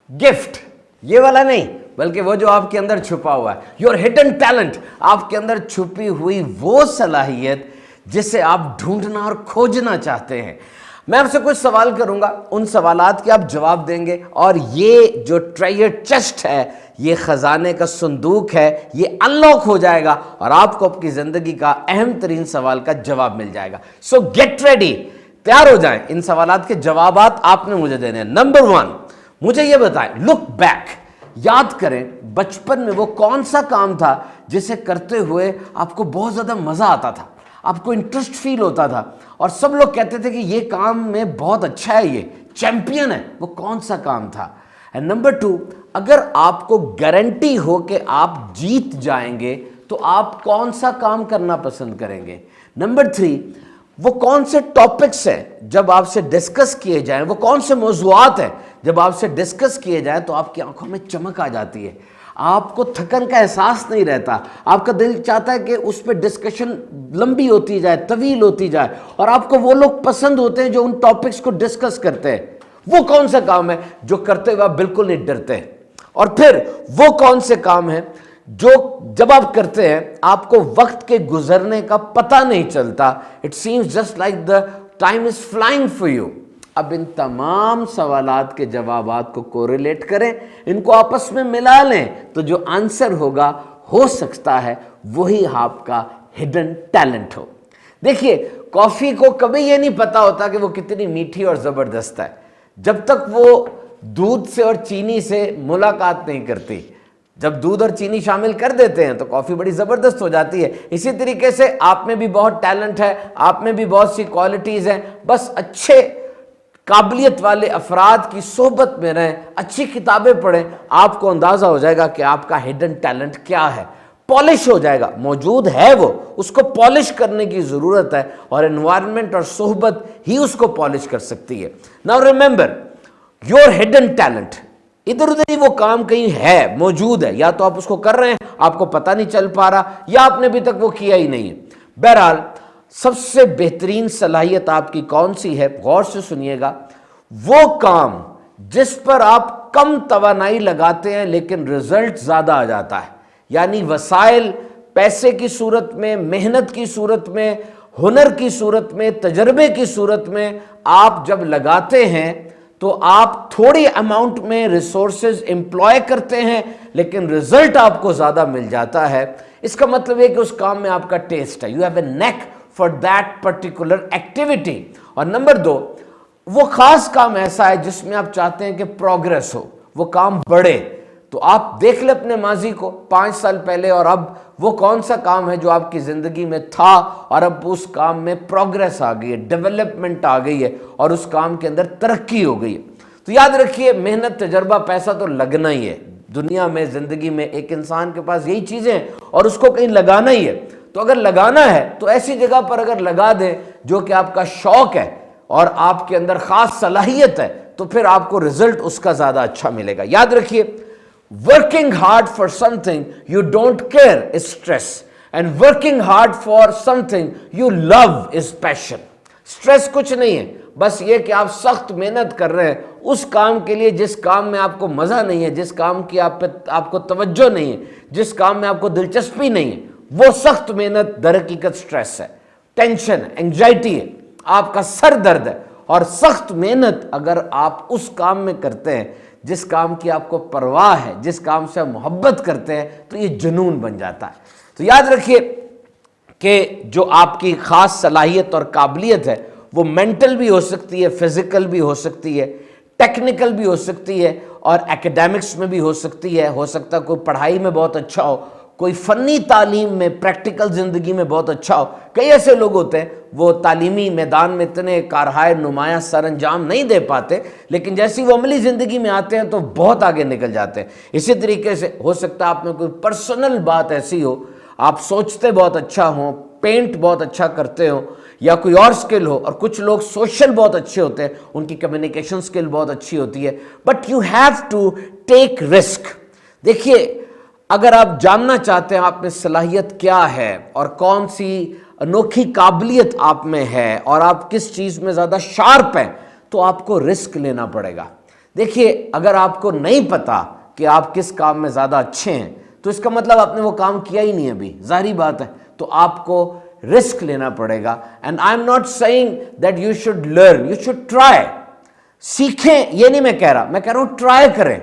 Gift ये वाला नहीं, बल्कि वो जो आपके अंदर छुपा हुआ है, योर हिडन टैलेंट, आपके अंदर छुपी हुई वो सलाहियत जिसे आप ढूंढना और खोजना चाहते हैं। मैं आपसे कुछ सवाल करूंगा, उन सवालात के आप जवाब देंगे, और ये जो ट्रेजर चेस्ट है, ये खजाने का संदूक है, ये अनलॉक हो जाएगा और आपको आपकी जिंदगी का अहम तरीन सवाल का जवाब मिल जाएगा। सो गेट रेडी, तैयार हो जाएं। इन सवालात के जवाबात आपने मुझे देने हैं। नंबर 1, मुझे ये बताएं, लुक बैक, याद करें बचपन में वो कौन सा काम था जिसे करते हुए आपको बहुत ज्यादा मजा आता था, आपको इंटरेस्ट फील होता था और सब लोग कहते थे कि ये काम में बहुत अच्छा है, ये चैंपियन है। वो कौन सा काम था? एंड नंबर 2, अगर आपको गारंटी हो कि आप जीत जाएंगे तो आप कौन सा काम करना पसंद करेंगे? नंबर 3, वो कौन से टॉपिक्स हैं जब आपसे डिस्कस किए जाएं, वो कौन से मौज़ूआत हैं जब आपसे डिस्कस किए जाएं तो आपकी आंखों में चमक आ जाती है, आपको थकन का एहसास नहीं रहता, आपका दिल चाहता है कि उस पर डिस्कशन लंबी होती जाए, तवील होती जाए, और आपको वो लोग पसंद होते हैं जो उन टॉपिक्स को डिस्कस करते हैं। वो कौन सा काम है जो करते हुए आप बिल्कुल नहीं डरते? और फिर वो कौन से काम है जो जब आप करते हैं आपको वक्त के गुजरने का पता नहीं चलता? It seems just like the time is flying for you. अब इन तमाम सवालात के जवाबात को कोरिलेट करें, इनको आपस में मिला लें, तो जो आंसर होगा हो सकता है वही आपका हिडन टैलेंट हो। देखिए, कॉफी को कभी ये नहीं पता होता कि वो कितनी मीठी और जबरदस्त है जब तक वो दूध से और चीनी से मुलाकात नहीं करती। जब दूध और चीनी शामिल कर देते हैं तो कॉफी बड़ी जबरदस्त हो जाती है। इसी तरीके से आप में भी बहुत टैलेंट है, आप में भी बहुत सी क्वालिटीज हैं, बस अच्छे काबिलियत वाले अफराद की सोहबत में रहें, अच्छी किताबें पढ़ें, आपको अंदाजा हो जाएगा कि आपका हिडन टैलेंट क्या है। पॉलिश हो जाएगा, मौजूद है वो, उसको पॉलिश करने की जरूरत है और एनवायरनमेंट और सोहबत ही उसको पॉलिश कर सकती है। Now remember, your hidden talent, इधर उधर ही वो काम कहीं है, मौजूद है, या तो आप उसको कर रहे हैं, आपको पता नहीं चल पा रहा, या आपने अभी तक वो किया ही नहीं है। बहरहाल, सबसे बेहतरीन सलाहियत आपकी कौन सी है? गौर से सुनिएगा, वो काम जिस पर आप कम तवानाई लगाते हैं लेकिन रिजल्ट ज्यादा आ जाता है। यानी वसाइल, पैसे की सूरत में, मेहनत की सूरत में, हुनर की सूरत में, तजर्बे की सूरत में आप जब लगाते हैं तो आप थोड़ी अमाउंट में रिसोर्सेज एम्प्लॉय करते हैं लेकिन रिजल्ट आपको ज्यादा मिल जाता है। इसका मतलब है कि उस काम में आपका टेस्ट है, you have a neck for that particular activity. और नंबर 2, वो खास काम ऐसा है जिसमें आप चाहते हैं कि प्रोग्रेस हो, वो काम बढ़े। तो आप देख ले अपने माजी को 5 साल पहले और अब, वो कौन सा काम है जो आपकी जिंदगी में था और अब उस काम में प्रोग्रेस आ गई है, डेवलपमेंट आ गई है और उस काम के अंदर तरक्की हो गई है। तो याद रखिए, मेहनत, तजर्बा, पैसा तो लगना ही है दुनिया में, जिंदगी में। एक इंसान के पास यही चीजें हैं और उसको कहीं लगाना ही है। तो अगर लगाना है तो ऐसी जगह पर अगर लगा दें जो कि आपका शौक है और आपके अंदर खास सलाहियत है, तो फिर आपको रिजल्ट उसका ज्यादा अच्छा मिलेगा। याद रखिए, working hard for something you don't care is stress and working hard for something you love is passion। Stress कुछ नहीं है, बस ये कि आप सख्त मेहनत कर रहे हैं उस काम के लिए जिस काम में आपको मजा नहीं है, जिस काम की आपको तवज्जो नहीं है, जिस काम में आपको दिलचस्पी नहीं है, वो सख्त मेहनत दर हकीकत स्ट्रेस है, टेंशन है, एंग्जाइटी है, आपका सर दर्द है। और सख्त मेहनत अगर आप उस काम में करते हैं जिस काम की आपको परवाह है, जिस काम से आप मोहब्बत करते हैं, तो ये जुनून बन जाता है। तो याद रखिए कि जो आपकी खास सलाहियत और काबिलियत है वो मेंटल भी हो सकती है, फिजिकल भी हो सकती है, टेक्निकल भी हो सकती है और एकेडमिक्स में भी हो सकती है। हो सकता है कोई पढ़ाई में बहुत अच्छा हो, कोई फनी तालीम में, प्रैक्टिकल जिंदगी में बहुत अच्छा हो। कई ऐसे लोग होते हैं वो तालीमी मैदान में इतने कारहाय नुमाया सर अंजाम नहीं दे पाते, लेकिन जैसी वो अमली जिंदगी में आते हैं तो बहुत आगे निकल जाते हैं। इसी तरीके से हो सकता है आप में कोई पर्सनल बात ऐसी हो, आप सोचते बहुत अच्छा हो, पेंट बहुत अच्छा करते हो या कोई और स्किल हो, और कुछ लोग सोशल बहुत अच्छे होते हैं, उनकी कम्युनिकेशन स्किल बहुत अच्छी होती है, but you have to take risk. देखिए, अगर आप जानना चाहते हैं आप में सलाहियत क्या है और कौन सी अनोखी काबिलियत आप में है और आप किस चीज़ में ज़्यादा शार्प हैं, तो आपको रिस्क लेना पड़ेगा। دیکھیے اگر آپ کو نہیں پتا کہ آپ کس کام میں زیادہ اچھے ہیں تو اس کا مطلب آپ نے وہ کام کیا ہی نہیں ابھی، ظاہری بات ہے، تو آپ کو رسک لینا پڑے گا. And I am not saying that you should learn, you should try. سیکھیں یہ نہیں میں کہہ رہا ہوں ٹرائی کریں،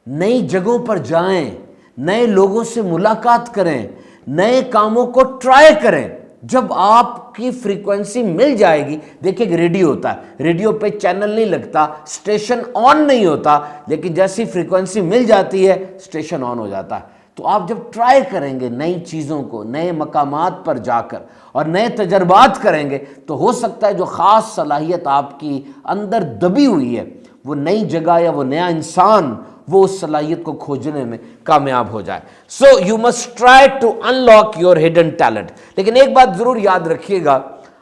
نئی جگہوں پر جائیں، نئے لوگوں سے ملاقات کریں، نئے کاموں کو ٹرائی کریں. جب آپ کی فریکوینسی مل جائے گی، دیکھیں کہ ریڈیو ہوتا ہے، ریڈیو پہ چینل نہیں لگتا، اسٹیشن آن نہیں ہوتا، لیکن جیسی فریکوینسی مل جاتی ہے اسٹیشن آن ہو جاتا ہے. تو آپ جب ٹرائی کریں گے نئی چیزوں کو، نئے مقامات پر جا کر اور نئے تجربات کریں گے، تو ہو سکتا ہے جو خاص صلاحیت آپ کی اندر دبی ہوئی ہے، وہ نئی جگہ یا وہ نیا انسان وہ اس صلاحیت کو کھوجنے میں کامیاب ہو جائے. So you must try to unlock your hidden talent. لیکن ایک بات ضرور یاد رکھیے گا،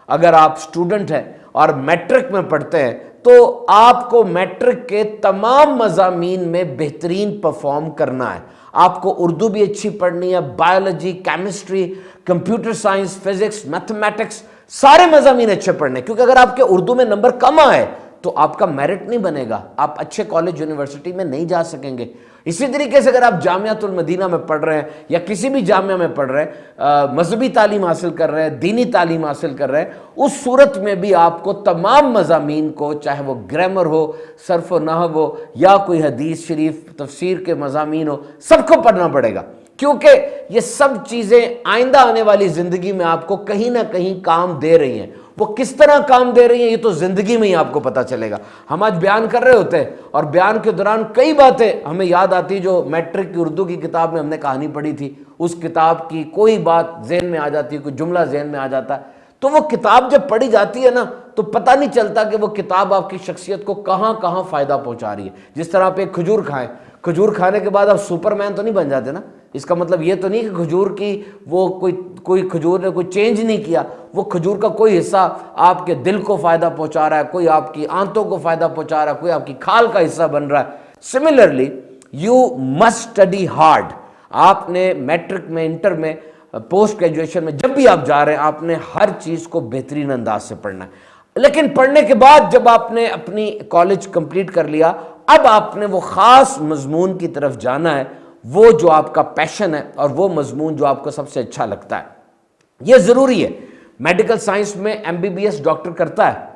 اگر آپ اسٹوڈنٹ ہیں اور میٹرک میں پڑھتے ہیں تو آپ کو میٹرک کے تمام مضامین میں بہترین پرفارم کرنا ہے. آپ کو اردو بھی اچھی پڑھنی ہے، biology, chemistry, computer science, physics, mathematics, سارے مضامین اچھے پڑھنے، کیونکہ اگر آپ کے اردو میں نمبر کم آئے تو آپ کا میرٹ نہیں بنے گا، آپ اچھے کالج یونیورسٹی میں نہیں جا سکیں گے. اسی طریقے سے اگر آپ جامعۃ المدینہ میں پڑھ رہے ہیں یا کسی بھی جامعہ میں پڑھ رہے ہیں، مذہبی تعلیم حاصل کر رہے ہیں، دینی تعلیم حاصل کر رہے ہیں، اس صورت میں بھی آپ کو تمام مضامین کو، چاہے وہ گرامر ہو، صرف و نحو ہو، یا کوئی حدیث شریف تفسیر کے مضامین ہو، سب کو پڑھنا پڑے گا، کیونکہ یہ سب چیزیں آئندہ آنے والی زندگی میں آپ کو کہیں نہ کہیں کام دے رہی ہیں. وہ کس طرح کام دے رہی ہیں یہ تو زندگی میں ہی آپ کو پتہ چلے گا. ہم آج بیان کر رہے ہوتے ہیں اور بیان کے دوران کئی باتیں ہمیں یاد آتی، جو میٹرک کی اردو کی کتاب میں ہم نے کہانی پڑھی تھی، اس کتاب کی کوئی بات ذہن میں آ جاتی ہے، کوئی جملہ ذہن میں آ جاتا ہے، تو وہ کتاب جب پڑھی جاتی ہے نا تو پتہ نہیں چلتا کہ وہ کتاب آپ کی شخصیت کو کہاں کہاں فائدہ پہنچا رہی ہے. جس طرح آپ ایک کھجور کھائیں، کھجور کھانے کے بعد آپ سپر مین تو نہیں بن جاتے نا. اس کا مطلب یہ تو نہیں کہ کھجور کی وہ کوئی کھجور نے کوئی چینج نہیں کیا، وہ کھجور کا کوئی حصہ آپ کے دل کو فائدہ پہنچا رہا ہے، کوئی آپ کی آنتوں کو فائدہ پہنچا رہا ہے، کوئی آپ کی کھال کا حصہ بن رہا ہے. Similarly you must study hard. آپ نے میٹرک میں، انٹر میں، پوسٹ گریجویشن میں، جب بھی آپ جا رہے ہیں آپ نے ہر چیز کو بہترین انداز سے پڑھنا ہے. لیکن پڑھنے کے بعد جب آپ نے اپنی کالج کمپلیٹ کر لیا، اب آپ نے وہ خاص مضمون کی طرف جانا ہے، وہ جو آپ کا پیشن ہے اور وہ مضمون جو آپ کو سب سے اچھا لگتا ہے. یہ ضروری ہے. میڈیکل سائنس میں M B B S doctor کرتا ہے،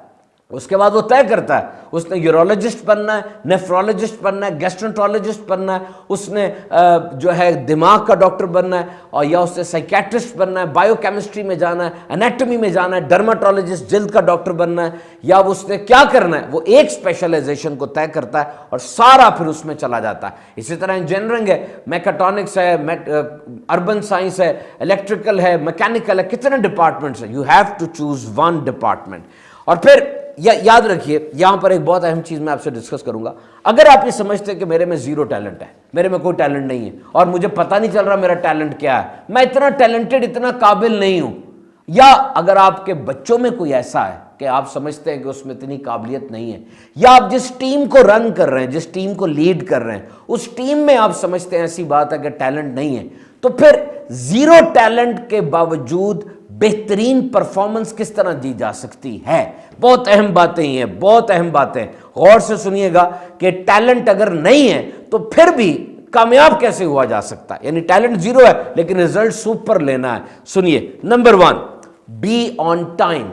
اس کے بعد وہ طے کرتا ہے اس نے یورولوجسٹ بننا ہے، نیفرولوجسٹ بننا ہے، گیسٹرنٹرولوجسٹ بننا ہے، اس نے جو ہے دماغ کا ڈاکٹر بننا ہے، اور یا اس نے سائیکیٹرسٹ بننا ہے، بایو کیمسٹری میں جانا ہے، انیٹمی میں جانا ہے، ڈرماٹولوجسٹ جلد کا ڈاکٹر بننا ہے، یا اس نے کیا کرنا ہے، وہ ایک اسپیشلائزیشن کو طے کرتا ہے اور سارا پھر اس میں چلا جاتا ہے. اسی طرح انجینئرنگ ہے، میکاٹرونکس ہے، اربن سائنس ہے، الیکٹریکل ہے، میکینیکل ہے، کتنے ڈپارٹمنٹس ہیں. You have to choose one department. اور پھر یاد رکھیے یہاں پر ایک بہت اہم چیز میں آپ سے ڈسکس کروں گا. اگر آپ یہ سمجھتے ہیں کہ میرے میں زیرو ٹیلنٹ ہے، میرے میں کوئی ٹیلنٹ نہیں ہے اور مجھے پتہ نہیں چل رہا میرا ٹیلنٹ کیا ہے، میں اتنا ٹیلنٹڈ، اتنا قابل نہیں ہوں، یا اگر آپ کے بچوں میں کوئی ایسا ہے کہ آپ سمجھتے ہیں کہ اس میں اتنی قابلیت نہیں ہے، یا آپ جس ٹیم کو رن کر رہے ہیں، جس ٹیم کو لیڈ کر رہے ہیں، اس ٹیم میں آپ سمجھتے ہیں ایسی بات ہے کہ ٹیلنٹ نہیں ہے، تو پھر زیرو ٹیلنٹ کے باوجود بہترین پرفارمنس کس طرح دی جا سکتی ہے. بہت اہم باتیں ہی ہیں، بہت اہم باتیں. غور سے سنیے گا کہ ٹیلنٹ اگر نہیں ہے تو پھر بھی کامیاب کیسے ہوا جا سکتا ہے. یعنی ٹیلنٹ زیرو ہے لیکن رزلٹ سپر لینا ہے. سنیے، نمبر 1، بی آن ٹائم.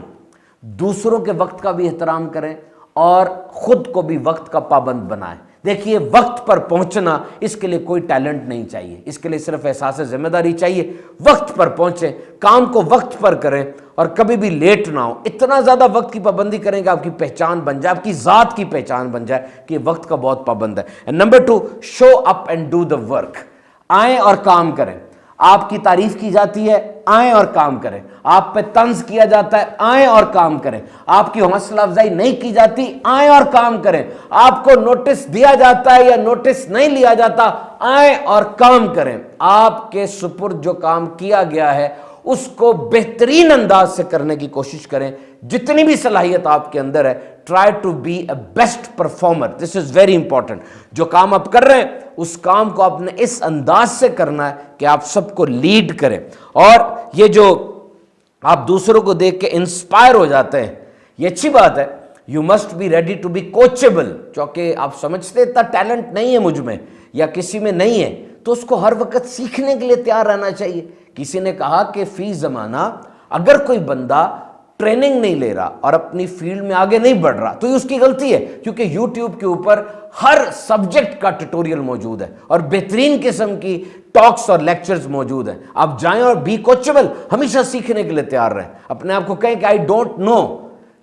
دوسروں کے وقت کا بھی احترام کریں اور خود کو بھی وقت کا پابند بنائیں. دیکھیے وقت پر پہنچنا، اس کے لیے کوئی ٹیلنٹ نہیں چاہیے، اس کے لیے صرف احساس ذمہ داری چاہیے. وقت پر پہنچیں، کام کو وقت پر کریں اور کبھی بھی لیٹ نہ ہو. اتنا زیادہ وقت کی پابندی کریں کہ آپ کی پہچان بن جائے، آپ کی ذات کی پہچان بن جائے کہ وقت کا بہت پابند ہے. Number 2، show up and do the work. آئیں اور کام کریں. آپ کی تعریف کی جاتی ہے، آئیں اور کام کریں. آپ پہ طنز کیا جاتا ہے، آئیں اور کام کریں. آپ کی حوصلہ افزائی نہیں کی جاتی، آئیں اور کام کریں. آپ کو نوٹس دیا جاتا ہے یا نوٹس نہیں لیا جاتا، آئیں اور کام کریں. آپ کے سپرد جو کام کیا گیا ہے اس کو بہترین انداز سے کرنے کی کوشش کریں. جتنی بھی صلاحیت آپ کے اندر ہے، try to be a best performer. This is very important. جو کام آپ کر رہے ہیں اس کام کو آپ نے اس انداز سے کرنا ہے کہ آپ سب کو لیڈ کریں. اور یہ جو آپ دوسروں کو دیکھ کے انسپائر ہو جاتے ہیں، یہ اچھی بات ہے، you must be ready to be coachable, क्योंकि आप समझते इतना टैलेंट नहीं है मुझ में या किसी में नहीं है, तो उसको हर वक्त सीखने के लिए तैयार रहना चाहिए। किसी ने कहा कि फी ज़माना अगर कोई बंदा ट्रेनिंग नहीं ले रहा और अपनी फील्ड में आगे नहीं बढ़ रहा तो ये उसकी गलती है, क्योंकि YouTube के ऊपर हर सब्जेक्ट का ट्यूटोरियल मौजूद है और बेहतरीन किस्म की टॉक्स और लेक्चर्स मौजूद हैं। आप जाएं और बी कोचेबल, हमेशा सीखने के लिए तैयार रहें। अपने आप को कहें कि I don't know.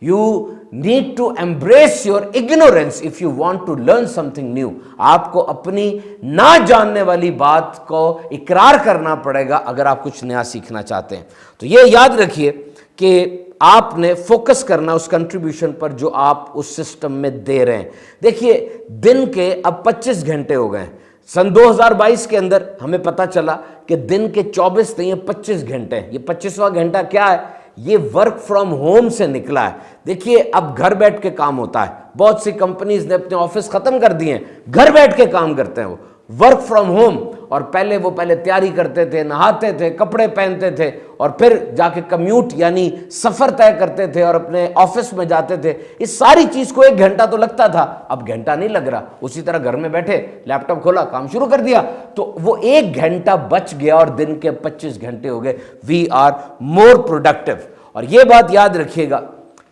You need to embrace your ignorance if you want to learn something new. आपको अपनी ना जानने वाली बात को इकरार करना पड़ेगा अगर आप कुछ नया सीखना चाहते हैं। तो ये याद रखिए कि आपने फोकस करना उस कंट्रीब्यूशन पर जो आप उस सिस्टम में दे रहे हैं। देखिए, दिन के अब 25 घंटे हो गए। सन 2022 के अंदर हमें पता चला कि दिन के 24 नहीं, 25 घंटे। ये 25वां घंटा क्या है? ये वर्क फ्रॉम होम से निकला है। देखिए, अब घर बैठ के काम होता है। बहुत सी कंपनीज ने अपने ऑफिस खत्म कर दिए हैं, घर बैठ के काम करते हैं वो, वर्क फ्रॉम होम। और पहले तैयारी करते थे, नहाते थे, कपड़े पहनते थे और फिर जाके कम्यूट यानी सफर तय करते थे और अपने ऑफिस में जाते थे। इस सारी चीज को 1 घंटा तो लगता था, अब घंटा नहीं लग रहा। उसी तरह घर में बैठे लैपटॉप खोला, काम शुरू कर दिया, तो वो 1 घंटा बच गया और दिन के 25 घंटे हो गए। We are more productive. और ये बात याद रखिएगा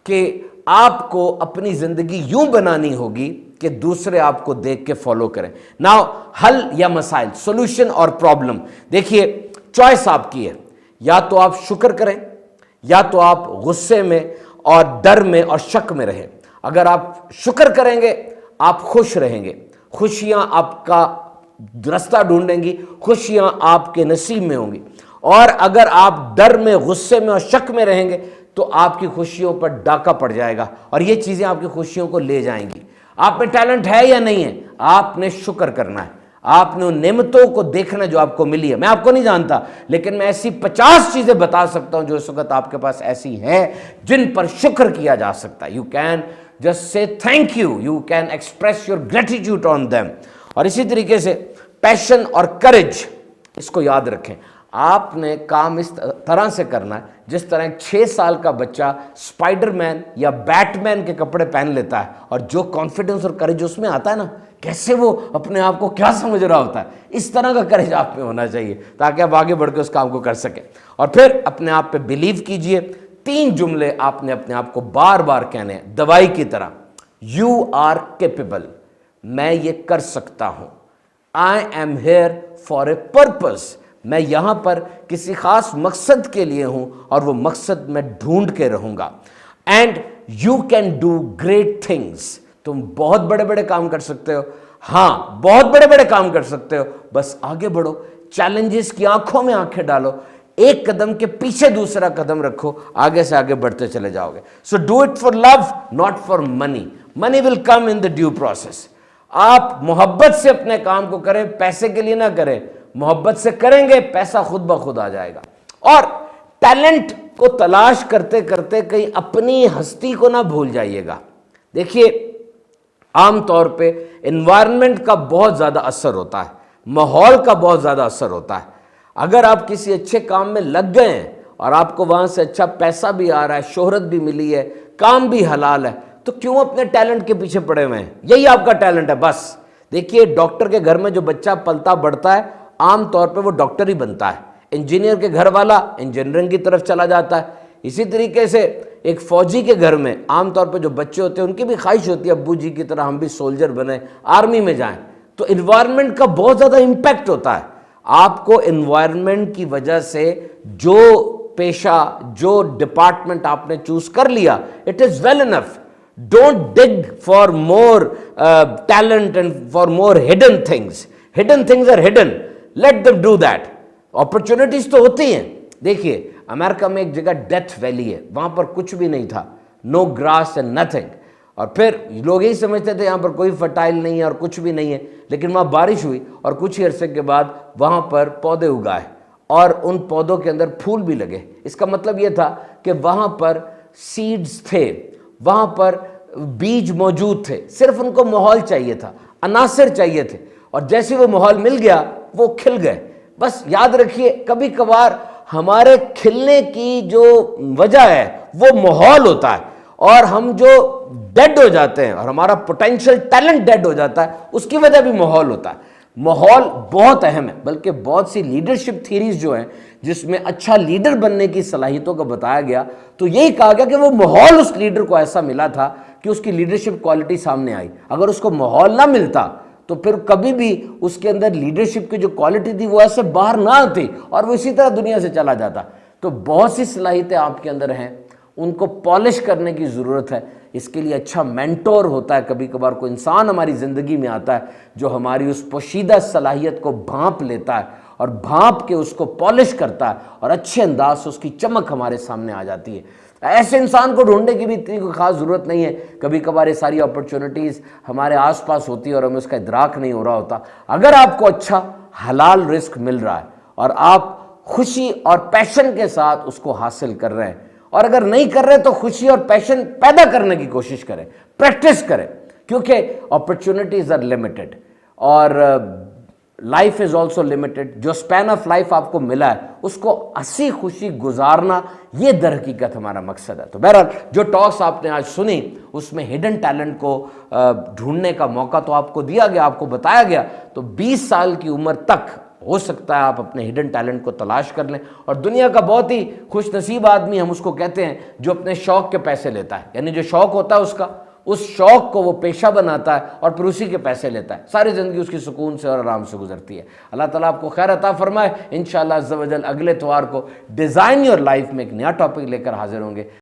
कि आपको अपनी जिंदगी यूं बनानी होगी कि दूसरे आपको देख के फॉलो करें। नाउ, हल या मसाइल, सॉल्यूशन और प्रॉब्लम। देखिए, चॉइस आपकी है, या तो आप शुक्र करें या तो आप गुस्से में और डर में और शक में रहें। अगर आप शुक्र करेंगे आप खुश रहेंगे, खुशियां आपका रास्ता ढूंढेंगी, खुशियां आपके नसीब में होंगी। और अगर आप डर में, गुस्से में और शक में रहेंगे तो आपकी खुशियों पर डाका पड़ जाएगा और ये चीजें आपकी खुशियों को ले जाएंगी। आप में टैलेंट है या नहीं है, आपने शुक्र करना है। आपने उन नेमतों को देखना जो आपको मिली है। मैं आपको नहीं जानता, लेकिन मैं ऐसी 50 चीजें बता सकता हूं जो इस वक्त आपके पास ऐसी हैं जिन पर शुक्र किया जा सकता है। You can just say thank you, you can express your gratitude on them. और इसी तरीके से पैशन और करेज, इसको याद रखें। आपने काम इस तरह से करना है जिस तरह 6 साल का बच्चा स्पाइडरमैन या बैटमैन के कपड़े पहन लेता है और जो कॉन्फिडेंस और करेज उसमें आता है ना, कैसे वो अपने आप को क्या समझ रहा होता है, इस तरह का करेज आप में होना चाहिए ताकि आप आगे बढ़ के उस काम को कर सकें। और फिर अपने आप पे बिलीव कीजिए। 3 जुमले आपने अपने आप को बार बार कहने हैं, दवाई की तरह। यू आर केपेबल, मैं ये कर सकता हूं। I am here for a purpose, मैं यहां पर किसी खास मकसद के लिए हूं और वो मकसद मैं ढूंढ के रहूंगा। And you can do great things, तुम बहुत बड़े बड़े काम कर सकते हो। हां, बहुत बड़े बड़े काम कर सकते हो, बस आगे बढ़ो। चैलेंजेस की आंखों में आंखें डालो, एक कदम के पीछे दूसरा कदम रखो, आगे से आगे बढ़ते चले जाओगे। So do it for love, not for money. Money will come in the due process. आप मोहब्बत से अपने काम को करें, पैसे के लिए ना करें। मोहब्बत से करेंगे, पैसा खुद ब खुद आ जाएगा। और टैलेंट को तलाश करते करते कहीं अपनी हस्ती को ना भूल जाइएगा। देखिए, आमतौर पे एनवायरनमेंट का बहुत ज्यादा असर होता है, माहौल का बहुत ज्यादा असर होता है। अगर आप किसी अच्छे काम में लग गए हैं और आपको वहां से अच्छा पैसा भी आ रहा है, शोहरत भी मिली है, काम भी हलाल है, तो क्यों अपने टैलेंट के पीछे पड़े हुए हैं? यही आपका टैलेंट है बस। देखिए, डॉक्टर के घर में जो बच्चा पलता बढ़ता है, आमतौर पे वो डॉक्टर ही बनता है। इंजीनियर के घर वाला इंजीनियरिंग की तरफ चला जाता है। इसी तरीके से एक फौजी के घर में आमतौर पे जो बच्चे होते हैं उनकी भी ख्वाहिश होती है अब्बू जी की तरह हम भी सोल्जर बने, आर्मी में जाएं। तो इन्वायरमेंट का बहुत ज़्यादा इम्पैक्ट होता है। आपको इन्वायरमेंट की वजह से जो पेशा, जो डिपार्टमेंट आपने चूज कर लिया, it is well enough. Don't dig for more talent and for more hidden things. Hidden things are hidden, let them do that. Opportunities तो होती हैं। देखिए, अमेरिका में एक जगह डेथ वैली है, वहां पर कुछ भी नहीं था, नो ग्रास एंड नथिंग। और फिर लोग यही समझते थे यहां पर कोई फर्टाइल नहीं है और कुछ भी नहीं है, लेकिन वहां बारिश हुई और कुछ ही अरसे के बाद वहां पर पौधे उगाए और उन पौधों के अंदर फूल भी लगे। इसका मतलब यह था कि वहां पर सीड्स थे, वहां पर बीज मौजूद थे, सिर्फ उनको माहौल चाहिए था, अनासिर चाहिए थे, और जैसे वो माहौल मिल गया वो खिल गए। बस याद रखिए, कभी कभार हमारे खिलने की जो वजह है वो माहौल होता है, اور ہم جو ڈیڈ ہو جاتے ہیں اور ہمارا پوٹینشیل ٹیلنٹ ڈیڈ ہو جاتا ہے، اس کی وجہ بھی ماحول ہوتا ہے۔ ماحول بہت اہم ہے، بلکہ بہت سی لیڈرشپ تھیریز جو ہیں جس میں اچھا لیڈر بننے کی صلاحیتوں کو بتایا گیا، تو یہی کہا گیا کہ وہ ماحول اس لیڈر کو ایسا ملا تھا کہ اس کی لیڈرشپ کوالٹی سامنے آئی۔ اگر اس کو ماحول نہ ملتا تو پھر کبھی بھی اس کے اندر لیڈرشپ کی جو کوالٹی تھی وہ ایسے باہر نہ آتی اور وہ اسی طرح دنیا سے چلا جاتا۔ تو بہت سی صلاحیتیں آپ کے اندر ہیں، ان کو پالش کرنے کی ضرورت ہے۔ اس کے لیے اچھا مینٹور ہوتا ہے، کبھی کبھار کوئی انسان ہماری زندگی میں آتا ہے جو ہماری اس پوشیدہ صلاحیت کو بھانپ لیتا ہے اور بھانپ کے اس کو پالش کرتا ہے اور اچھے انداز سے اس کی چمک ہمارے سامنے آ جاتی ہے۔ ایسے انسان کو ڈھونڈنے کی بھی اتنی کوئی خاص ضرورت نہیں ہے، کبھی کبھار یہ ساری اپرچونٹیز ہمارے آس پاس ہوتی ہے اور ہمیں اس کا ادراک نہیں ہو رہا ہوتا۔ اگر آپ کو اچھا حلال رزق مل رہا ہے اور آپ خوشی اور پیشن کے ساتھ اس کو حاصل کر رہے ہیں، اور اگر نہیں کر رہے تو خوشی اور پیشن پیدا کرنے کی کوشش کریں، پریکٹس کریں، کیونکہ اپرچونٹیز آر لمیٹڈ اور لائف از آلسو لمیٹڈ۔ جو اسپین آف لائف آپ کو ملا ہے اس کو ہنسی خوشی گزارنا، یہ در حقیقت ہمارا مقصد ہے۔ تو بہرحال جو ٹاکس آپ نے آج سنی اس میں ہڈن ٹیلنٹ کو ڈھونڈنے کا موقع تو آپ کو دیا گیا، آپ کو بتایا گیا۔ تو 20 سال کی عمر تک ہو سکتا ہے آپ اپنے ہڈن ٹیلنٹ کو تلاش کر لیں، اور دنیا کا بہت ہی خوش نصیب آدمی ہم اس کو کہتے ہیں جو اپنے شوق کے پیسے لیتا ہے، یعنی جو شوق ہوتا ہے اس شوق کو وہ پیشہ بناتا ہے اور پھر اسی کے پیسے لیتا ہے، ساری زندگی اس کی سکون سے اور آرام سے گزرتی ہے۔ اللہ تعالیٰ آپ کو خیر عطا فرمائے۔ انشاءاللہ عز و جل اگلے اتوار کو ڈیزائن یور لائف میں ایک نیا ٹاپک لے کر حاضر ہوں گے۔